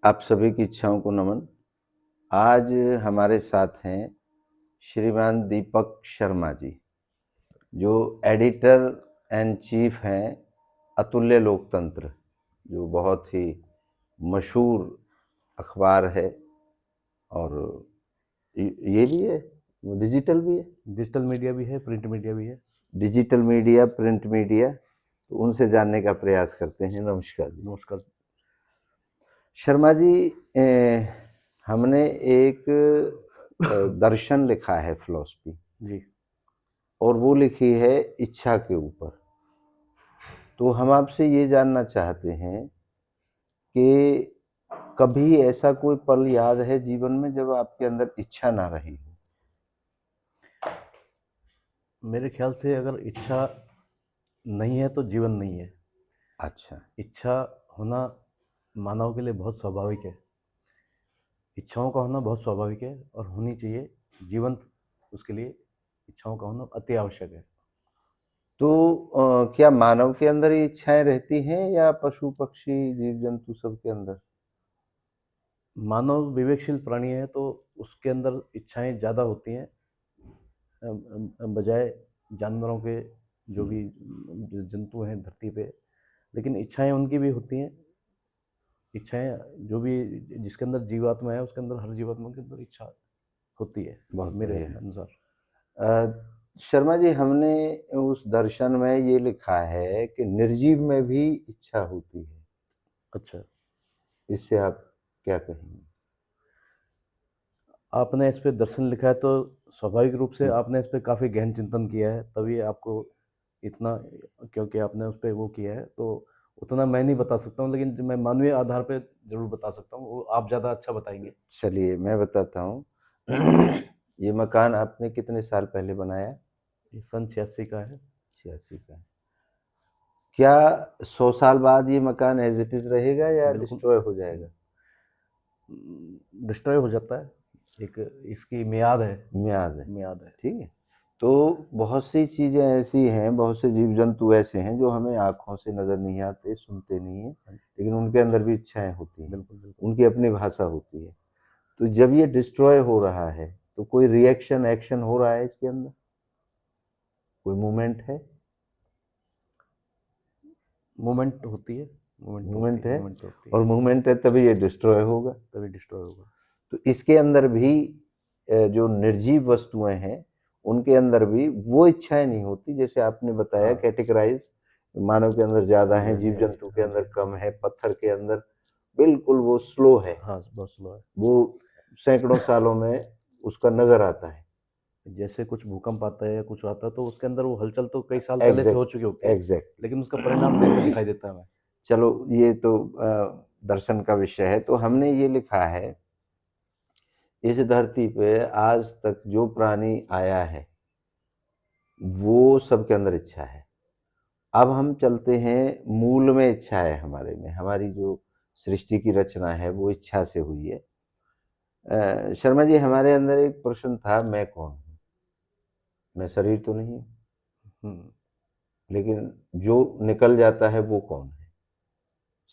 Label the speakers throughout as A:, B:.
A: आप सभी की इच्छाओं को नमन। आज हमारे साथ हैं श्रीमान दीपक शर्मा जी, जो एडिटर एंड चीफ हैं अतुल्य लोकतंत्र, जो बहुत ही मशहूर अखबार है। और ये भी है, डिजिटल भी है।
B: डिजिटल मीडिया भी है, प्रिंट मीडिया भी है।
A: डिजिटल मीडिया, प्रिंट मीडिया, तो उनसे जानने का प्रयास करते हैं। नमस्कार जी।
B: नमस्कार।
A: शर्मा जी, हमने एक दर्शन लिखा है, फिलॉसफी,
B: जी।
A: और वो लिखी है इच्छा के ऊपर। तो हम आपसे ये जानना चाहते हैं कि कभी ऐसा कोई पल याद है जीवन में जब आपके अंदर इच्छा ना रही हो?
B: मेरे ख्याल से अगर इच्छा नहीं है तो जीवन नहीं है।
A: अच्छा।
B: इच्छा होना मानव के लिए बहुत स्वाभाविक है। इच्छाओं का होना बहुत स्वाभाविक है और होनी चाहिए। जीवन उसके लिए इच्छाओं का होना अति आवश्यक है।
A: तो क्या मानव के अंदर ये इच्छाएं रहती हैं या पशु पक्षी जीव जंतु सबके अंदर?
B: मानव विवेकशील प्राणी है तो उसके अंदर इच्छाएं ज़्यादा होती हैं बजाय जानवरों के, जो भी जंतु हैं धरती पे। लेकिन इच्छाएं उनकी भी होती हैं। इच्छाएं जो भी जिसके अंदर जीवात्मा है उसके अंदर, हर जीवात्मा के अंदर इच्छा होती है
A: बहुत
B: मेरे
A: बढ़िया।
B: अनुसार।
A: शर्मा जी, हमने उस दर्शन में ये लिखा है कि निर्जीव में भी इच्छा होती है।
B: अच्छा,
A: इससे आप क्या कहेंगे?
B: आपने इस पे दर्शन लिखा है तो स्वाभाविक रूप से
A: हम्म,
B: आपने इस पे काफ़ी गहन चिंतन किया है, तभी आपको इतना, क्योंकि आपने उस पे वो किया है तो उतना मैं नहीं बता सकता हूँ, लेकिन जो मैं मानवीय आधार पे जरूर बता सकता हूँ, वो आप ज़्यादा अच्छा बताएंगे।
A: चलिए मैं बताता हूँ। ये मकान आपने कितने साल पहले बनाया?
B: ये सन 86 का है।
A: 86 का। क्या 100 साल बाद ये मकान एज इट इज रहेगा या
B: बिल्कुल
A: डिस्ट्रॉय हो जाएगा?
B: डिस्ट्रॉय हो जाता है। एक इसकी मियाद है।
A: म्याद है।
B: मियाद है।
A: ठीक है। तो बहुत सी चीजें ऐसी हैं, बहुत से जीव जंतु ऐसे हैं जो हमें आंखों से नजर नहीं आते, सुनते नहीं है, लेकिन उनके अंदर भी इच्छाएं होती हैं।
B: बिल्कुल बिल्कुल।
A: उनकी अपनी भाषा होती है। तो जब ये डिस्ट्रॉय हो रहा है तो कोई रिएक्शन, एक्शन हो रहा है इसके अंदर? कोई मूवमेंट है?
B: मूवमेंट होती है। मूवमेंट होती
A: मूवमेंट
B: है।
A: है।
B: मूवमेंट होती
A: और
B: है।
A: मूवमेंट है तभी ये डिस्ट्रॉय होगा।
B: तभी डिस्ट्रॉय होगा।
A: तो इसके अंदर भी जो निर्जीव वस्तुएं हैं उनके अंदर भी वो इच्छाएं नहीं होती, जैसे आपने बताया
B: हाँ।
A: कैटेगराइज। मानव के अंदर ज्यादा है, जीव
B: हाँ
A: जंतु
B: जी,
A: के
B: हाँ
A: अंदर
B: जी।
A: कम है, पत्थर के अंदर बिल्कुल वो स्लो है।
B: हाँ, बहुत स्लो है।
A: वो सैकड़ों सालों में उसका नजर आता है।
B: जैसे कुछ भूकंप आता है या कुछ आता है तो उसके अंदर वो हलचल तो कई साल पहले से हो
A: एग्जैक्ट
B: चुकी होती है,
A: एग्जैक्टली।
B: लेकिन उसका परिणाम देर में दिखाई देता है हमें।
A: चलो, ये तो दर्शन का विषय है। तो हमने ये लिखा है, इस धरती पे आज तक जो प्राणी आया है वो सबके अंदर इच्छा है। अब हम चलते हैं मूल में। इच्छा है हमारे में, हमारी जो सृष्टि की रचना है वो इच्छा से हुई है। शर्मा जी, हमारे अंदर एक प्रश्न था, मैं कौन हूँ? मैं शरीर तो नहीं हूँ,
B: हम्म।
A: लेकिन जो निकल जाता है वो कौन है?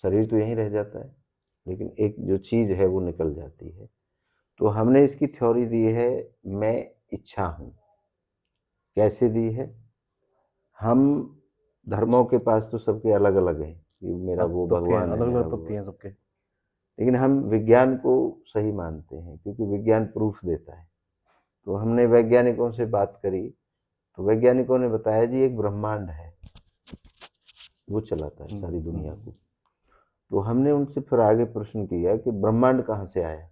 A: शरीर तो यहीं रह जाता है, लेकिन एक जो चीज है वो निकल जाती है। तो हमने इसकी थ्योरी दी है, मैं इच्छा हूँ। कैसे दी है? हम धर्मों के पास तो सबके अलग अलग है कि मेरा
B: हाँ,
A: वो
B: तथ्य हैं,
A: भगवान है,
B: अलग
A: मेरा
B: अलग
A: वो
B: तथ्य हैं
A: भगवान।
B: सबके।
A: लेकिन हम विज्ञान को सही मानते हैं क्योंकि विज्ञान प्रूफ देता है। तो हमने वैज्ञानिकों से बात करी, तो वैज्ञानिकों ने बताया जी एक ब्रह्मांड है, वो चलाता है सारी दुनिया को। तो हमने उनसे फिर आगे प्रश्न किया कि ब्रह्मांड कहाँ से आया?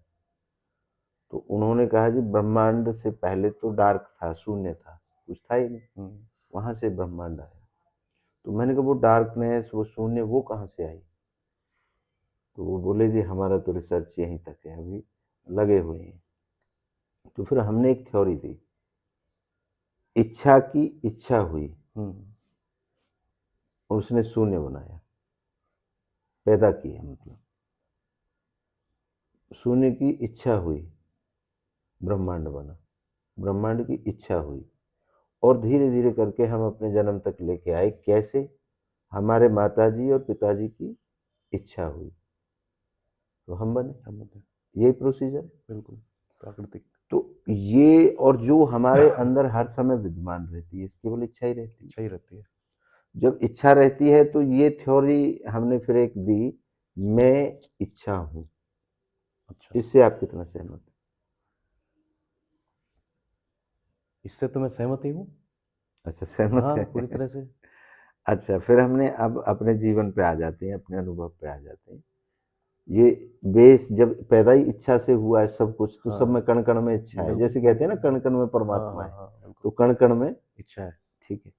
A: तो उन्होंने कहा जी ब्रह्मांड से पहले तो डार्क था, शून्य था, कुछ था ही नहीं, वहां से ब्रह्मांड आया। तो मैंने कहा वो डार्कनेस, वो शून्य, वो कहाँ से आई? तो वो बोले जी हमारा तो रिसर्च यहीं तक है, अभी लगे हुए हैं। तो फिर हमने एक थ्योरी दी, इच्छा की इच्छा हुई और उसने शून्य बनाया, पैदा किया। मतलब शून्य की इच्छा हुई, ब्रह्मांड बना। ब्रह्मांड की इच्छा हुई और धीरे धीरे करके हम अपने जन्म तक लेके आए। कैसे? हमारे माताजी और पिताजी की इच्छा हुई। तो हम बने,
B: हम होते हैं,
A: यही प्रोसीजर है।
B: बिल्कुल प्राकृतिक।
A: तो ये और जो हमारे अंदर हर समय विद्यमान रहती है, केवल इच्छा ही रहती है।
B: इच्छा ही रहती है।
A: जब इच्छा रहती है तो ये थ्योरी हमने फिर एक दी, मैं इच्छा हूँ।
B: अच्छा,
A: इससे आप कितना सहमत हैं?
B: इससे तो मैं सहमत ही हूँ।
A: अच्छा, सहमत
B: हाँ,
A: हैं।
B: पूरी तरह से।
A: अच्छा, फिर हमने अब अपने जीवन पे आ जाते हैं, अपने अनुभव पे आ जाते हैं। ये बेस जब पैदा ही इच्छा से हुआ है सब कुछ, तो सब
B: हाँ,
A: में कण-कण में इच्छा है।
B: बिल्कुल,
A: जैसे कहते हैं ना,
B: बिल्कुल।
A: कण-कण में
B: हाँ,
A: परमात्मा
B: हाँ,
A: है,
B: हाँ,
A: तो
B: बिल्कुल,
A: कण-कण में
B: इच्छा है।
A: ठीक है।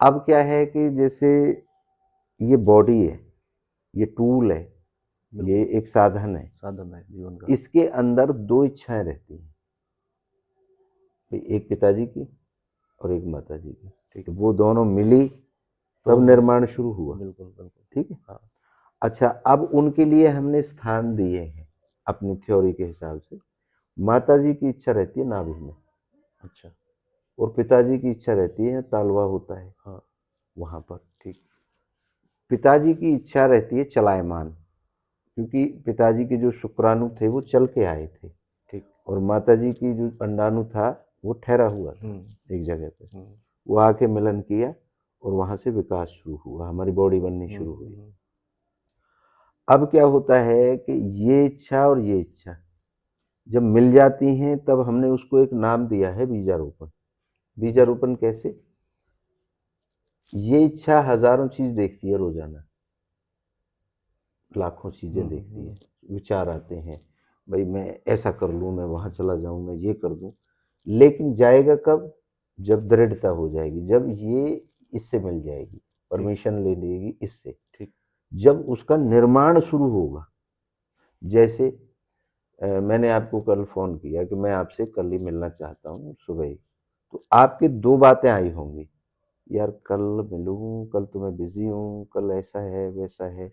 A: अब क्या है कि जैसे ये बॉडी है, ये टूल है, ये
B: बिल्कुल,
A: एक साधन है।
B: साधन है जीवन का।
A: इसके अंदर 2 इच्छाएँ रहती हैं, एक पिताजी की और एक माताजी की।
B: ठीक
A: तो
B: है,
A: वो दोनों मिली
B: तो
A: तब निर्माण शुरू हुआ,
B: बिल्कुल, बिल्कुल।
A: ठीक है?
B: हाँ,
A: अच्छा, अब उनके लिए हमने स्थान दिए हैं अपनी थ्योरी के हिसाब से। माताजी की इच्छा रहती है नाभि में
B: अच्छा,
A: और पिताजी की इच्छा रहती है तालवा होता है
B: हाँ,
A: वहाँ पर।
B: ठीक,
A: पिताजी की इच्छा रहती है चलायमान, क्योंकि पिताजी के जो शुक्राणु थे वो चल के आए थे
B: ठीक।
A: और माताजी की जो अंडाणु था वो ठहरा हुआ था
B: हुँ,
A: एक जगह पे।
B: हुँ,
A: वो आके मिलन किया और वहाँ से विकास शुरू हुआ, हमारी बॉडी बननी
B: हुँ,
A: शुरू
B: हुँ,
A: हुई।
B: हुँ।
A: अब क्या होता है कि ये इच्छा और ये इच्छा जब मिल जाती हैं तब हमने उसको एक नाम दिया है बीजारोपण। बीजारोपण कैसे? ये इच्छा हजारों चीज देखती है रोजाना, लाखों चीजें
B: हुँ, हुँ,
A: देखती है,
B: हुँ,
A: विचार आते हैं, भाई मैं ऐसा कर लूँ, मैं वहाँ चला जाऊँ, मैं ये कर दूँ। लेकिन जाएगा कब? जब दृढ़ता हो जाएगी, जब ये इससे मिल जाएगी,
B: ठीक,
A: परमिशन ले लेगी इससे,
B: ठीक,
A: जब उसका निर्माण शुरू होगा। जैसे मैंने आपको कल फ़ोन किया कि मैं आपसे कल ही मिलना चाहता हूँ सुबह ही, तो आपकी 2 बातें आई होंगी, यार कल मिलूँ, कल तो मैं बिज़ी हूँ, कल ऐसा है, वैसा है।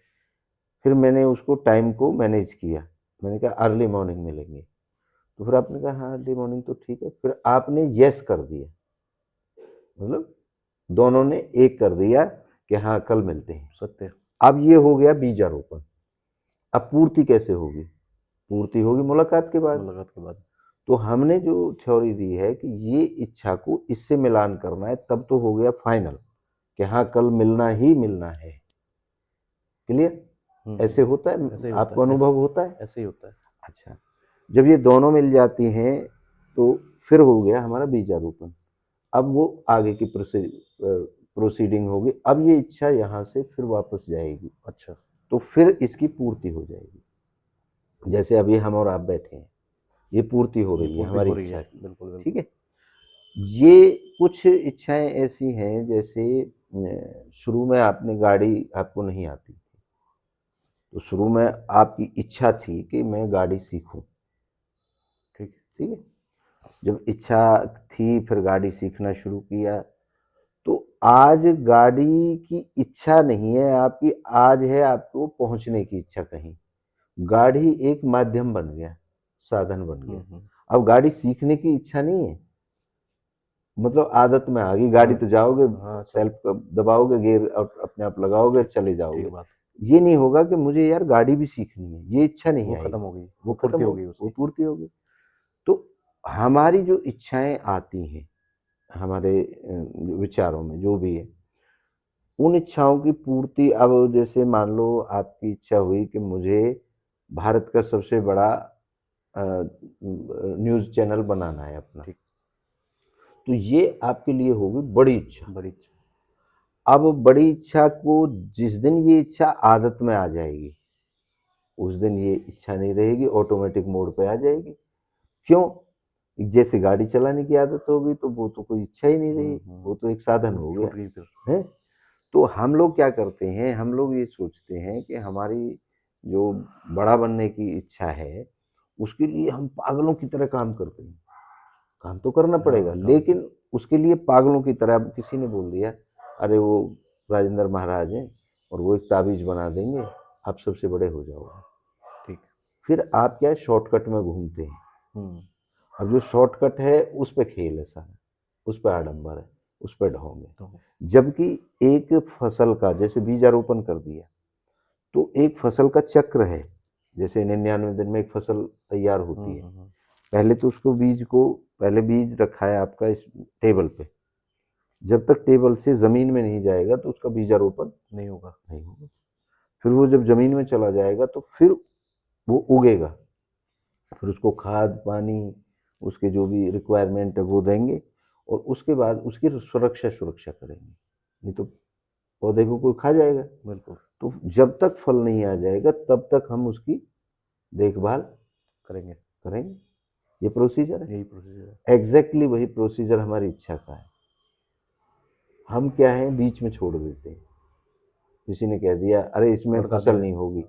A: फिर मैंने उसको टाइम को मैनेज किया, मैंने कहा अर्ली मॉर्निंग मिलेंगे, तो फिर आपने कहा हाँ अर्ली मॉर्निंग तो ठीक है, फिर आपने यस कर दिया, मतलब दोनों ने एक कर दिया कि हाँ कल मिलते हैं।
B: सत्य,
A: अब ये हो गया बीजारोपण। अब पूर्ति कैसे होगी? पूर्ति होगी मुलाकात के बाद।
B: मुलाकात के बाद।
A: तो हमने जो थ्योरी दी है कि ये इच्छा को इससे मिलान करना है, तब तो हो गया फाइनल कि हाँ कल मिलना ही मिलना है। क्लियर?
B: हुँ,
A: ऐसे
B: हुँ,
A: होता है,
B: ऐसे ही होता
A: आपको
B: है,
A: अनुभव होता है?
B: ऐसे ही होता है।
A: अच्छा, जब ये दोनों मिल जाती हैं तो फिर हो गया हमारा बीजारोपण। अब वो आगे की प्रोसीडिंग होगी। अब ये इच्छा यहाँ से फिर वापस जाएगी,
B: अच्छा,
A: तो फिर इसकी पूर्ति हो जाएगी। जैसे अभी हम और आप बैठे हैं, ये पूर्ति हो
B: ये
A: रही है
B: पूर्ति
A: हमारी
B: हो रही
A: इच्छा
B: है।
A: की,
B: बिल्कुल,
A: ठीक
B: बिल्कुल।
A: है? ये कुछ इच्छाएं ऐसी हैं, जैसे शुरू में आपने गाड़ी आपको नहीं आती, तो शुरू में आपकी इच्छा थी कि मैं गाड़ी सीखूं,
B: ठीक,
A: ठीक है? जब इच्छा थी फिर गाड़ी सीखना शुरू किया, तो आज गाड़ी की इच्छा नहीं है आपकी, आज है आपको पहुंचने की इच्छा कहीं। गाड़ी एक माध्यम बन गया, साधन बन गया।
B: हुँ, हुँ,
A: अब गाड़ी सीखने की इच्छा नहीं है, मतलब आदत में आ गई, गाड़ी
B: हाँ,
A: तो जाओगे,
B: हाँ, चल
A: सेल्फ दबाओगे, गियर और अपने आप लगाओगे,
B: ठीक,
A: चले
B: ठीक
A: जाओगे।
B: बात।
A: ये नहीं होगा कि मुझे यार गाड़ी भी सीखनी है, ये इच्छा नहीं
B: वो खत्म
A: आएगी,
B: हो गई,
A: वो
B: वो
A: खत्म
B: पूर्ति हो
A: हो,
B: गई
A: वो
B: उसकी।
A: पूर्ति हो गई। तो हमारी जो इच्छाएं आती हैं हमारे विचारों में जो भी है, उन इच्छाओं की पूर्ति, अब जैसे मान लो आपकी इच्छा हुई कि मुझे भारत का सबसे बड़ा न्यूज़ चैनल बनाना है अपना,
B: ठीक,
A: तो ये आपके लिए होगी बड़ी इच्छा।
B: बड़ी इच्छा।
A: अब बड़ी इच्छा को जिस दिन ये इच्छा आदत में आ जाएगी, उस दिन ये इच्छा नहीं रहेगी, ऑटोमेटिक मोड पे आ जाएगी। क्यों? जैसे गाड़ी चलाने की आदत होगी तो वो तो कोई इच्छा ही नहीं रही,
B: हुँ,
A: वो
B: हुँ,
A: तो एक साधन
B: वो
A: हो गया,
B: छूट गई फिर।
A: है? तो हम लोग क्या करते हैं, हम लोग ये सोचते हैं कि हमारी जो बड़ा बनने की इच्छा है, उसके लिए हम पागलों की तरह काम करते हैं। काम तो करना पड़ेगा,
B: हाँ, काम तो
A: लेकिन उसके लिए पागलों की तरह, अब किसी ने बोल दिया, अरे वो राजेंद्र महाराज हैं और वो एक ताबीज़ बना देंगे, आप सबसे बड़े हो जाओगे।
B: ठीक।
A: फिर आप क्या है शॉर्टकट में घूमते हैं।
B: हुँ,
A: अब जो शॉर्टकट है उस पे खेल है सारा, उस पे आडंबर है, उस पे ढोंग है।
B: तो
A: जबकि एक फसल का जैसे बीजारोपण कर दिया, तो एक फसल का चक्र है, जैसे 99 दिन में एक फसल तैयार होती है।
B: हम्म।
A: पहले तो उसको पहले बीज रखा है आपका इस टेबल पे, जब तक टेबल से जमीन में नहीं जाएगा तो उसका बीजारोपण
B: नहीं होगा।
A: नहीं होगा। फिर वो जब जमीन में चला जाएगा तो फिर वो उगेगा, फिर उसको खाद पानी उसके जो भी रिक्वायरमेंट है वो देंगे, और उसके बाद उसकी सुरक्षा करेंगे, नहीं तो पौधे को कोई खा जाएगा।
B: बिल्कुल
A: तो जब तक फल नहीं आ जाएगा तब तक हम उसकी देखभाल
B: करेंगे,
A: करेंगे। ये प्रोसीजर है,
B: यही प्रोसीजर है।
A: एग्जैक्टली वही प्रोसीजर हमारी इच्छा का है। हम क्या है बीच में छोड़ देते हैं, किसी ने कह दिया अरे इसमें
B: भड़का
A: फसल
B: दिया,
A: नहीं होगी,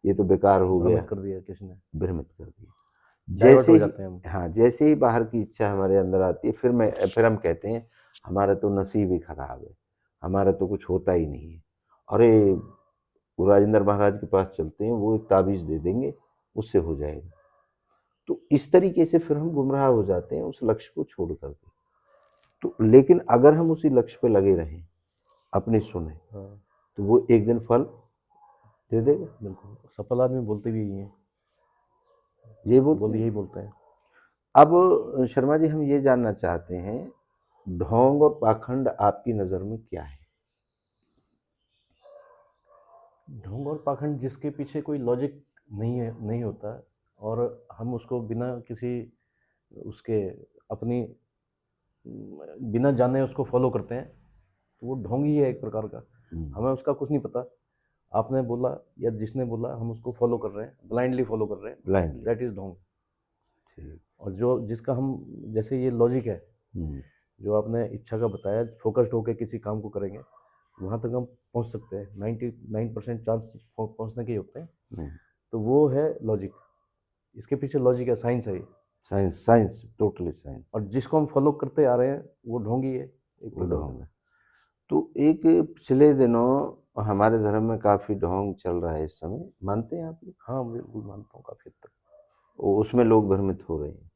A: ये तो बेकार हो गया,
B: भ्रमित कर दिया किसी ने,
A: भ्रमित कर दिया।
B: डाइवर्ट
A: जैसे
B: हो
A: ही
B: जाते हैं हम।
A: हाँ, जैसे ही बाहर की इच्छा हमारे अंदर आती है फिर हम कहते हैं हमारा तो नसीब ही खराब है, हमारा तो कुछ होता ही नहीं है। अरे वो राजेंद्र महाराज के पास चलते हैं, वो एक ताबीज दे देंगे, उससे हो जाएगा। तो इस तरीके से फिर हम गुमराह हो जाते हैं उस लक्ष्य को छोड़ करके। तो लेकिन अगर हम उसी लक्ष्य पे लगे रहें, अपनी सुने,
B: हाँ
A: तो वो एक दिन फल दे देगा।
B: बिल्कुल, सफल आदमी बोलते भी यही हैं,
A: ये बोलते
B: यही
A: हैं।
B: बोलते हैं।
A: अब शर्मा जी हम ये जानना चाहते हैं, ढोंग और पाखंड आपकी नज़र में क्या है?
B: ढोंग और पाखंड जिसके पीछे कोई लॉजिक नहीं है, नहीं होता, और हम उसको बिना किसी उसके अपनी बिना जाने उसको फॉलो करते हैं, तो वो ढोंग ही है एक प्रकार का। हमें उसका कुछ नहीं पता, आपने बोला या जिसने बोला हम उसको फॉलो कर रहे हैं, ब्लाइंडली फॉलो कर रहे हैं,
A: ब्लाइंडली।
B: दैट इज ढोंग।
A: ठीक।
B: और जो जिसका हम, जैसे ये लॉजिक है
A: हम्म,
B: जो आपने इच्छा का बताया, फोकस्ड होकर किसी काम को करेंगे, वहाँ तक हम पहुँच सकते हैं, 99% चांस पहुँचने के ही होते हैं,
A: हम्म।
B: तो वो है लॉजिक। इसके पीछे लॉजिक है, साइंस है ये।
A: Science, science, totally science.
B: और जिसको हम फॉलो करते आ रहे हैं वो ढोंगी है एक
A: वो
B: प्रकार का।
A: ढोंग है। तो एक पिछले दिनों हमारे धर्म में काफ़ी ढोंग चल रहा है इस समय, मानते हैं आप ये?
B: हाँ बिल्कुल मानता हूँ, काफ़ी हद तक।
A: उसमें लोग भ्रमित हो रहे हैं।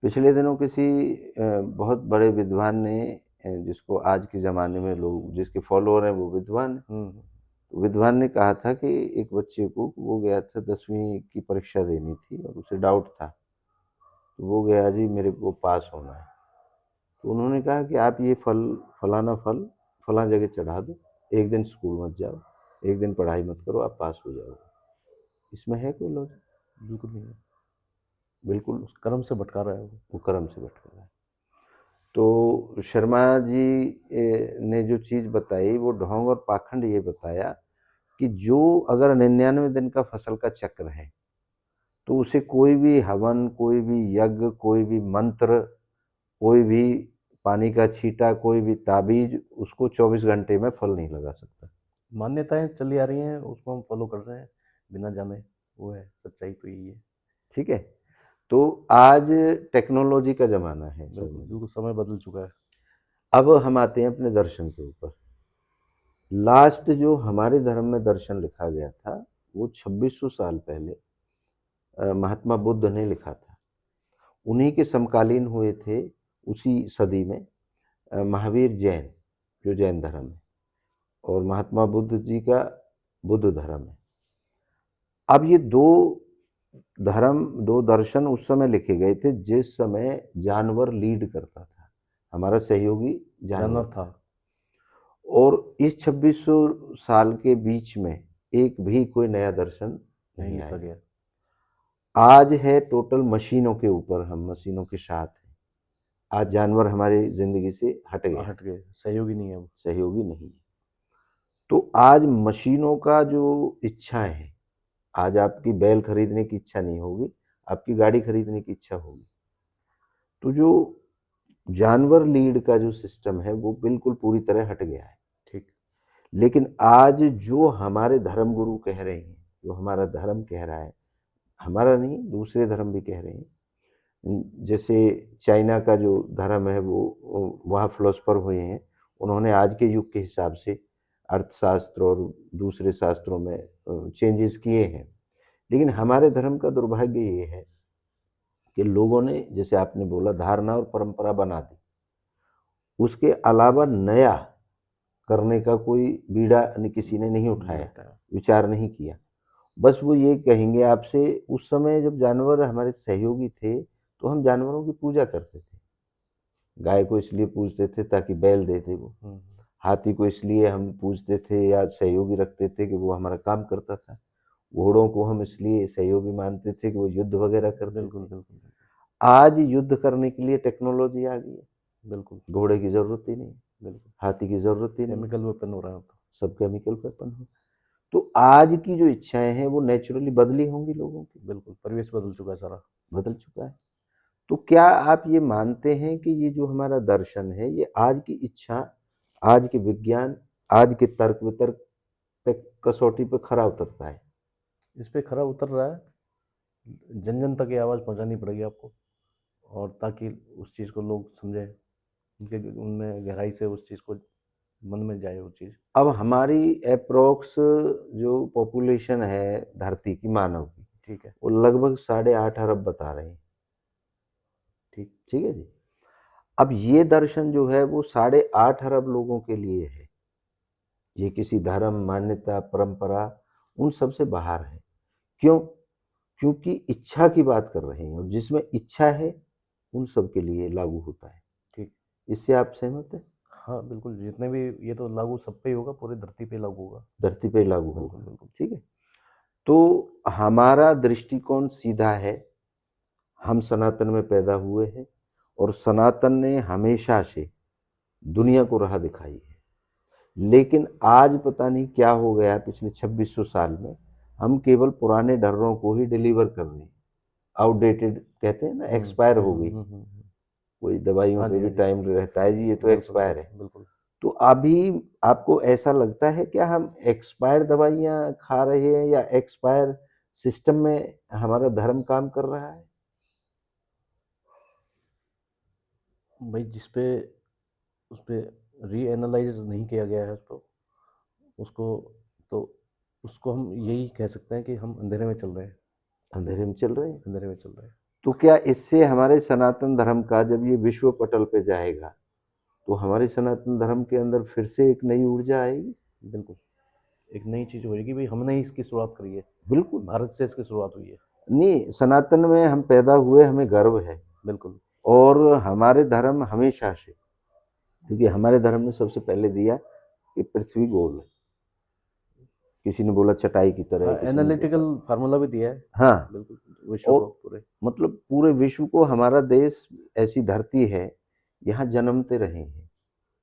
A: पिछले दिनों किसी बहुत बड़े विद्वान ने, जिसको आज के ज़माने में लोग जिसके फॉलोअर हैं वो विद्वान हैं,
B: हम्म।
A: तो विद्वान ने कहा था कि एक बच्चे को, वो गया था 10वीं की परीक्षा देनी थी और उसे डाउट था, तो वो गया जी मेरे को पास होना है। तो उन्होंने कहा कि आप ये फलाना फल फलां जगह चढ़ा दो, एक दिन स्कूल मत जाओ, एक दिन पढ़ाई मत करो, आप पास हो जाओगे। इसमें है कोई लॉजिक?
B: बिल्कुल नहीं है,
A: बिल्कुल।
B: उस कर्म से भटका रहा है वो।
A: वो कर्म से भटक रहा है। तो शर्मा जी ने जो चीज़ बताई वो ढोंग और पाखंड ये बताया कि जो अगर 99 दिन का फसल का चक्र है, तो उसे कोई भी हवन, कोई भी यज्ञ, कोई भी मंत्र, कोई भी पानी का छींटा, कोई भी ताबीज उसको 24 घंटे में फल नहीं लगा सकता।
B: मान्यताएं चली आ रही हैं, उसको हम फॉलो कर रहे हैं बिना जाने, वो है सच्चाई, तो यही है।
A: ठीक है? तो आज टेक्नोलॉजी का ज़माना है
B: बिल्कुल
A: शर्मा जी।
B: बिल्कुल, समय बदल चुका है।
A: अब हम आते हैं अपने दर्शन के ऊपर। लास्ट जो हमारे धर्म में दर्शन लिखा गया था, वो 2600 साल पहले महात्मा बुद्ध ने लिखा था। उन्हीं के समकालीन हुए थे उसी सदी में महावीर जैन, जो जैन धर्म है, और महात्मा बुद्ध जी का बुद्ध धर्म है। अब ये दो दर्शन उस समय लिखे गए थे जिस समय जानवर लीड करता था, हमारा सहयोगी जानवर
B: जानवर
A: था।
B: था।
A: और इस 2600 साल के बीच में एक भी कोई नया दर्शन
B: नहीं
A: नहीं
B: लिखा
A: आया।
B: गया।
A: आज है टोटल मशीनों के ऊपर, हम मशीनों के साथ हैं। आज जानवर हमारी जिंदगी से हट गया,
B: हट गए, सहयोगी नहीं है वो।
A: सहयोगी नहीं है। तो आज मशीनों का जो इच्छा है, आज आपकी बैल खरीदने की इच्छा नहीं होगी, आपकी गाड़ी खरीदने की इच्छा होगी। तो जो जानवर लीड का जो सिस्टम है वो बिल्कुल पूरी तरह हट गया है।
B: ठीक।
A: लेकिन आज जो हमारे धर्म गुरु कह रहे हैं, जो हमारा धर्म कह रहा है, हमारा नहीं दूसरे धर्म भी कह रहे हैं, जैसे चाइना का जो धर्म है वो वहाँ फिलोसफर हुए हैं, उन्होंने आज के युग के हिसाब से अर्थशास्त्र और दूसरे शास्त्रों में चेंजेस किए हैं। लेकिन हमारे धर्म का दुर्भाग्य ये है कि लोगों ने, जैसे आपने बोला, धारणा और परंपरा बना दी, उसके अलावा नया करने का कोई बीड़ा किसी ने नहीं उठाया, विचार नहीं किया। बस वो ये कहेंगे आपसे, उस समय जब जानवर हमारे सहयोगी थे तो हम जानवरों की पूजा करते थे। गाय को इसलिए पूजते थे ताकि बैल दे दे वो, हाथी को इसलिए हम पूजते थे या सहयोगी रखते थे कि वो हमारा काम करता था, घोड़ों को हम इसलिए सहयोगी मानते थे कि वो युद्ध वगैरह करते
B: बिल्कुल
A: थे।
B: बिल्कुल
A: आज युद्ध करने के लिए टेक्नोलॉजी आ गई है,
B: बिल्कुल
A: घोड़े की जरूरत ही नहीं,
B: बिल्कुल
A: हाथी की जरूरत ही नहीं,
B: केमिकल वेपन हो रहा है अब तो।
A: सब केमिकल वेपन हो। तो आज की जो इच्छाएं हैं वो नेचुरली बदली होंगी लोगों की,
B: बिल्कुल परिवेश बदल चुका है सारा।
A: बदल चुका है। तो क्या आप ये मानते हैं कि ये जो हमारा दर्शन है ये आज की इच्छा, आज के विज्ञान, आज के तर्क वितर्क पे कसौटी पे खरा उतरता है?
B: इस पे खरा उतर रहा है, जन जन तक ये आवाज़ पहुंचानी पड़ेगी आपको, और ताकि उस चीज़ को लोग समझें, उनके उनमें गहराई से उस चीज़ को मन में जाए वो चीज़।
A: अब हमारी अप्रोक्स जो पॉपुलेशन है धरती की, मानव की,
B: ठीक है।
A: वो लगभग 8.5 अरब बता रहे हैं।
B: ठीक।
A: ठीक है जी। अब ये दर्शन जो है वो 8.5 अरब लोगों के लिए है, ये किसी धर्म, मान्यता, परंपरा उन सब से बाहर है। क्यों? क्योंकि इच्छा की बात कर रहे हैं और जिसमें इच्छा है उन सब के लिए लागू होता है।
B: ठीक।
A: इससे आप सहमत हैं?
B: हाँ बिल्कुल, जितने भी, ये तो लागू सब पे ही होगा, पूरी धरती पे लागू होगा।
A: धरती पे लागू
B: बिल्कुल
A: होगा।
B: बिल्कुल।
A: ठीक है। तो हमारा दृष्टिकोण सीधा है, हम सनातन में पैदा हुए हैं और सनातन ने हमेशा से दुनिया को राह दिखाई है। लेकिन आज पता नहीं क्या हो गया, पिछले 2600 साल में हम केवल पुराने ढर्रों को ही डिलीवर कर रहे हैं। आउटडेटेड कहते हैं ना, एक्सपायर हो गई। कोई दवाइयों
B: हाँ
A: पे
B: जी,
A: भी
B: हाँ जी।
A: टाइम रहता है जी, ये तो
B: बिल्कुल
A: एक्सपायर है।
B: बिल्कुल।
A: तो अभी आपको ऐसा लगता है क्या हम एक्सपायर दवाइयाँ खा रहे हैं या एक्सपायर सिस्टम में हमारा धर्म काम कर रहा है?
B: भाई जिस पे, उस पे रीएनालाइज नहीं किया गया है उसको, उसको तो उसको हम यही कह सकते हैं कि हम अंधेरे में चल रहे हैं।
A: अंधेरे में चल रहे हैं।
B: अंधेरे में चल रहे हैं।
A: तो क्या इससे हमारे सनातन धर्म का जब ये विश्व पटल पे जाएगा तो हमारे सनातन धर्म के अंदर फिर से एक नई ऊर्जा आएगी?
B: बिल्कुल, एक नई चीज़ होएगी भाई, हमने ही इसकी शुरुआत करी है,
A: बिल्कुल।
B: भारत से इसकी शुरुआत हुई है।
A: नहीं, सनातन में हम पैदा हुए, हमें गर्व है।
B: बिल्कुल।
A: और हमारे धर्म हमेशा से, क्योंकि हमारे धर्म ने सबसे पहले दिया कि पृथ्वी गोल है, किसी ने बोला चटाई की तरह,
B: हाँ,
A: किसी ने
B: एनालिटिकल
A: बोला,
B: फार्मूला भी दिया है।
A: हाँ।
B: बिल्कुल, विश्व को
A: और
B: पूरे।
A: मतलब पूरे विश्व को हमारा देश ऐसी धरती है, यहाँ जन्मते रहे हैं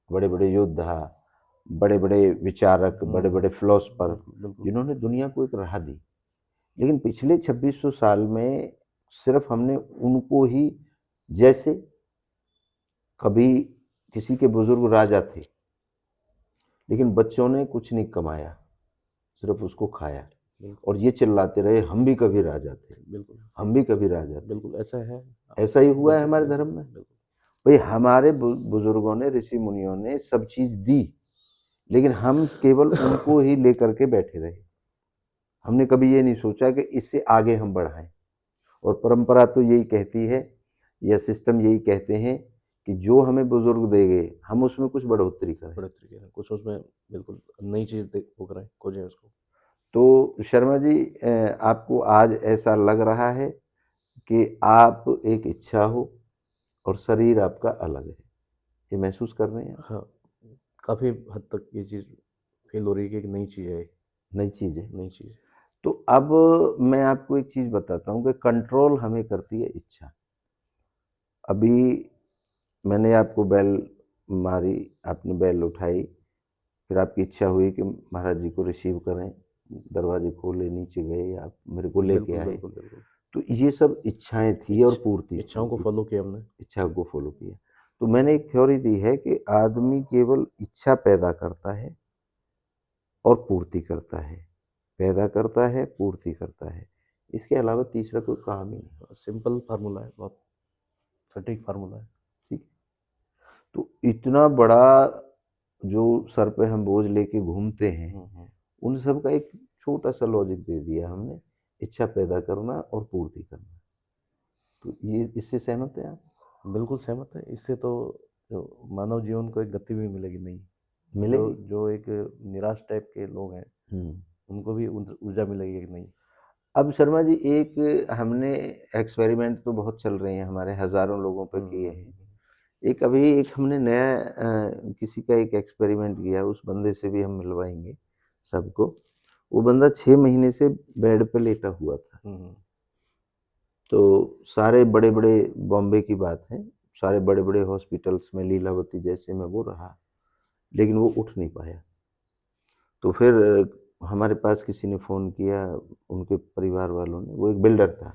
A: बड़े बड़े योद्धा, बड़े बड़े विचारक, बड़े बड़े फिलोसफर,
B: बिल्कुल बिल्कुल।
A: जिन्होंने दुनिया को एक राह दी। लेकिन पिछले 2600 साल में सिर्फ हमने उनको ही, जैसे कभी किसी के बुजुर्ग राजा थे लेकिन बच्चों ने कुछ नहीं कमाया, सिर्फ उसको खाया
B: बिल्कुल
A: और ये चिल्लाते रहे हम भी कभी राजा थे,
B: बिल्कुल
A: हम भी कभी राजा थे।
B: बिल्कुल ऐसा है।
A: ऐसा ही हुआ है
B: बिल्कुल
A: हमारे
B: बिल्कुल
A: धर्म में।
B: बिल्कुल।
A: भाई हमारे बुजुर्गों ने, ऋषि मुनियों ने सब चीज दी, लेकिन हम केवल उनको ही लेकर के बैठे रहे। हमने कभी ये नहीं सोचा कि इससे आगे हम बढ़ाएं। और परंपरा तो यही कहती है, या सिस्टम यही कहते हैं कि जो हमें बुजुर्ग दे गए हम उसमें कुछ बढ़ोतरी करें।
B: बड़े तरीके से कुछ उसमें, बिल्कुल नई चीज़ देख वो करें, खोजें उसको।
A: तो शर्मा जी, आपको आज ऐसा लग रहा है कि आप एक इच्छा हो और शरीर आपका अलग है, ये महसूस कर रहे हैं आप?
B: हाँ, काफ़ी हद तक ये चीज़ फील हो रही है कि एक नई चीज़ है,
A: नई चीज है।
B: नई चीज़।
A: तो अब मैं आपको एक चीज बताता हूँ कि कंट्रोल हमें करती है इच्छा। अभी मैंने आपको बेल मारी, आपने बेल उठाई, फिर आपकी इच्छा हुई कि महाराज जी को रिसीव करें, दरवाजे खोले, नीचे गए, आप मेरे को लेके
B: बिल्कुल
A: आए।
B: बिल्कुल बिल्कुल।
A: तो ये सब इच्छाएं थी और पूर्ति
B: इच्छाओं को
A: थी,
B: फॉलो किया हमने।
A: इच्छा को फॉलो किया। तो मैंने एक थ्योरी दी है कि आदमी केवल इच्छा पैदा करता है और पूर्ति करता है, पैदा करता है, पूर्ति करता है, इसके अलावा तीसरा कोई काम ही नहीं।
B: सिंपल फार्मूला है, बहुत सटीक फार्मूला है।
A: ठीक। तो इतना बड़ा जो सर पे हम बोझ लेके घूमते हैं, उन सब का एक छोटा सा लॉजिक दे दिया हमने, इच्छा पैदा करना और पूर्ति करना। तो ये इससे सहमत हैं आप?
B: बिल्कुल सहमत है। इससे तो जो मानव जीवन को एक गति भी मिलेगी नहीं। जो
A: मिलेगी।
B: जो एक निराश टाइप के लोग हैं, उनको भी ऊर्जा मिलेगी कि नहीं।
A: अब शर्मा जी एक हमने एक्सपेरिमेंट तो बहुत चल रहे हैं हमारे, हज़ारों लोगों पे किए हैं। एक अभी एक हमने नया किसी का एक एक्सपेरिमेंट किया, उस बंदे से भी हम मिलवाएँगे सबको। वो बंदा 6 महीने से बेड पे लेटा हुआ था। तो सारे बड़े-बड़े, बॉम्बे की बात है, सारे बड़े-बड़े हॉस्पिटल्स में लीलावती जैसे में वो रहा, लेकिन वो उठ नहीं पाया। तो फिर हमारे पास किसी ने फ़ोन किया, उनके परिवार वालों ने, वो एक बिल्डर था,